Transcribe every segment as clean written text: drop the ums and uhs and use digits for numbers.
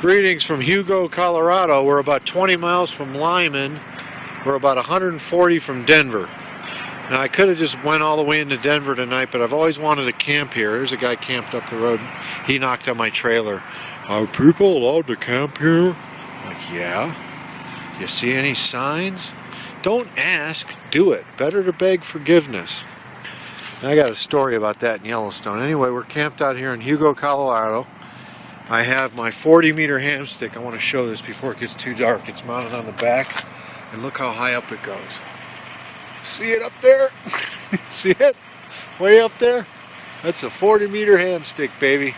Greetings from Hugo, Colorado. We're about 20 miles from Lyman. We're about 140 from Denver. Now I could have just went all the way into Denver tonight, but I've always wanted to camp here. There's a guy camped up the road. He knocked on my trailer. Are people allowed to camp here? I'm like, yeah. You see any signs? Don't ask, do it. Better to beg forgiveness. I got a story about that in Yellowstone. Anyway, we're camped out here in Hugo, Colorado. I have my 40-meter hamstick. I want to show this before it gets too dark. It's mounted on the back, and look how high up it goes. See it up there? See it? Way up there? That's a 40-meter hamstick, baby.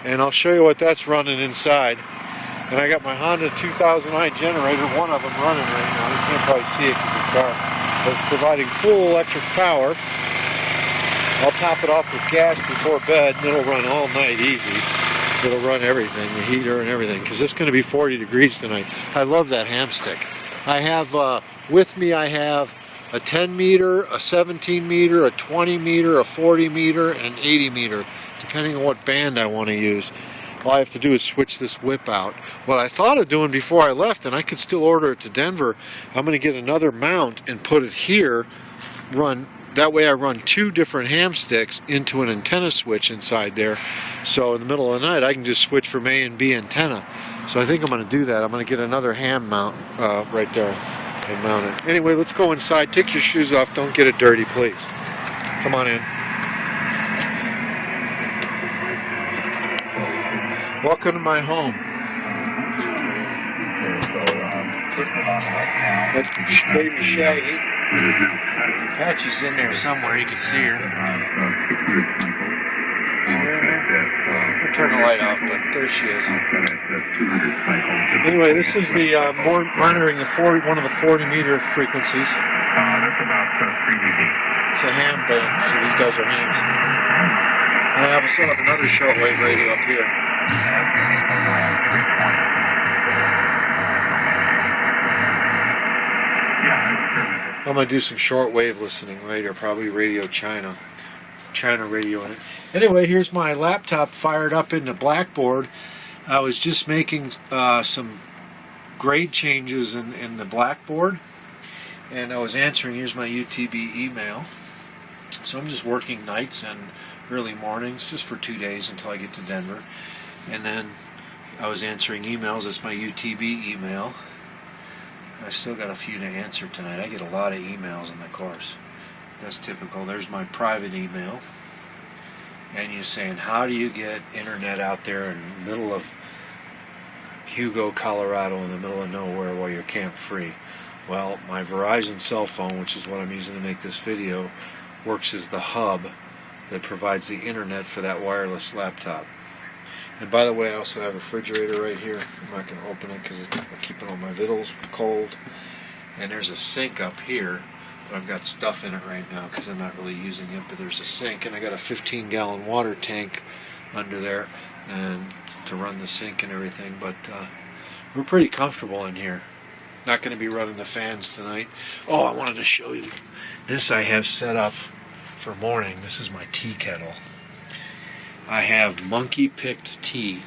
And I'll show you what that's running inside. And I got my Honda 2000i generator, one of them running right now. You can't probably see it because it's dark. But it's providing full electric power. I'll top it off with gas before bed, and it'll run all night easy. It'll run everything, the heater and everything, because it's going to be 40 degrees tonight. I love that hamstick. I have, with me I have a 10 meter, a 17 meter, a 20 meter, a 40 meter, and an 80 meter, depending on what band I want to use. All I have to do is switch this whip out. What I thought of doing before I left, and I could still order it to Denver, I'm going to get another mount and put it here, that way I run two different ham sticks into an antenna switch inside there. So in the middle of the night I can just switch from A and B antenna. So I think I'm going to do that. I'm going to get another ham mount right there and mount it. Anyway, let's go inside. Take your shoes off. Don't get it dirty, please. Come on in. Welcome to my home. That's baby Shaggy. Patchy's in there somewhere, you can see her. See her in there? I'll turn the light off, but there she is. Anyway, this is the monitoring one of the 40-meter frequencies. It's a ham band, so these guys are hams. And I also have another shortwave radio up here. I'm going to do some shortwave listening later, probably Radio China radio in it. Anyway, here's my laptop fired up into Blackboard. I was just making some grade changes in the Blackboard, and I was answering, here's my UTB email. So I'm just working nights and early mornings just for 2 days until I get to Denver. And then I was answering emails. It's my UTB email. I still got a few to answer tonight. I get a lot of emails in the course. That's typical. There's my private email. And you're saying, how do you get internet out there in the middle of Hugo, Colorado, in the middle of nowhere while you're camp free? Well, my Verizon cell phone, which is what I'm using to make this video, works as the hub that provides the internet for that wireless laptop. And by the way, I also have a refrigerator right here. I'm not going to open it because I'm keeping all my vittles cold. And there's a sink up here, but I've got stuff in it right now because I'm not really using it. But there's a sink, and I got a 15-gallon water tank under there and to run the sink and everything. But we're pretty comfortable in here. Not going to be running the fans tonight. Oh, I wanted to show you this. I have set up for morning. This is my tea kettle. I have monkey-picked tea.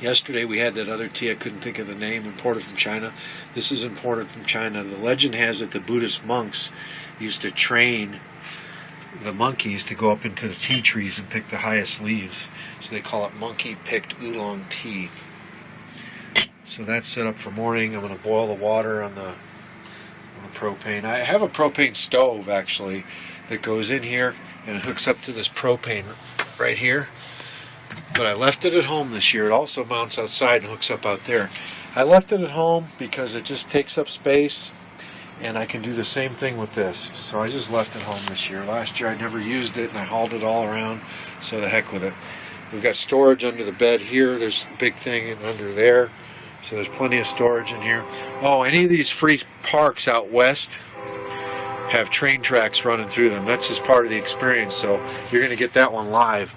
Yesterday we had that other tea, I couldn't think of the name, imported from China. This is imported from China. The legend has it the Buddhist monks used to train the monkeys to go up into the tea trees and pick the highest leaves. So they call it monkey-picked oolong tea. So that's set up for morning. I'm going to boil the water on the propane. I have a propane stove, actually, that goes in here and it hooks up to this propane right here, but I left it at home this year. It also mounts outside and hooks up out there. I left it at home because it just takes up space, and I can do the same thing with this. So I just left it home this year. Last year I never used it, and I hauled it all around, so the heck with it. We've got storage under the bed here. There's a big thing under there, so there's plenty of storage in here. Oh, any of these free parks out west have train tracks running through them. That's just part of the experience, so you're going to get that one live.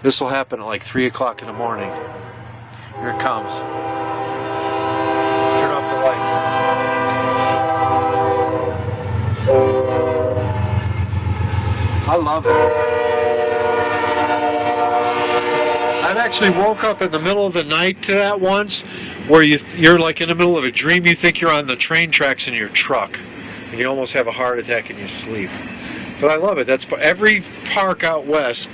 This will happen at like 3 o'clock in the morning. Here it comes. Let's turn off the lights. I love it. I I've actually woke up in the middle of the night to that once, where you're like in the middle of a dream. You think you're on the train tracks in your truck, and you almost have a heart attack in your sleep. But I love it. That's every park out west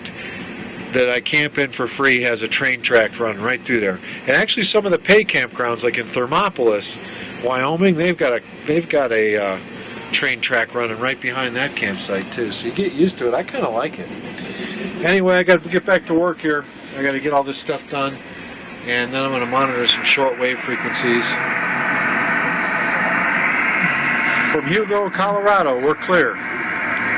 that I camp in for free has a train track running right through there. And actually, some of the pay campgrounds, like in Thermopolis, Wyoming, they've got a train track running right behind that campsite too. So you get used to it. I kind of like it. Anyway, I got to get back to work here. I got to get all this stuff done, and then I'm going to monitor some shortwave frequencies. From Hugo, Colorado, we're clear.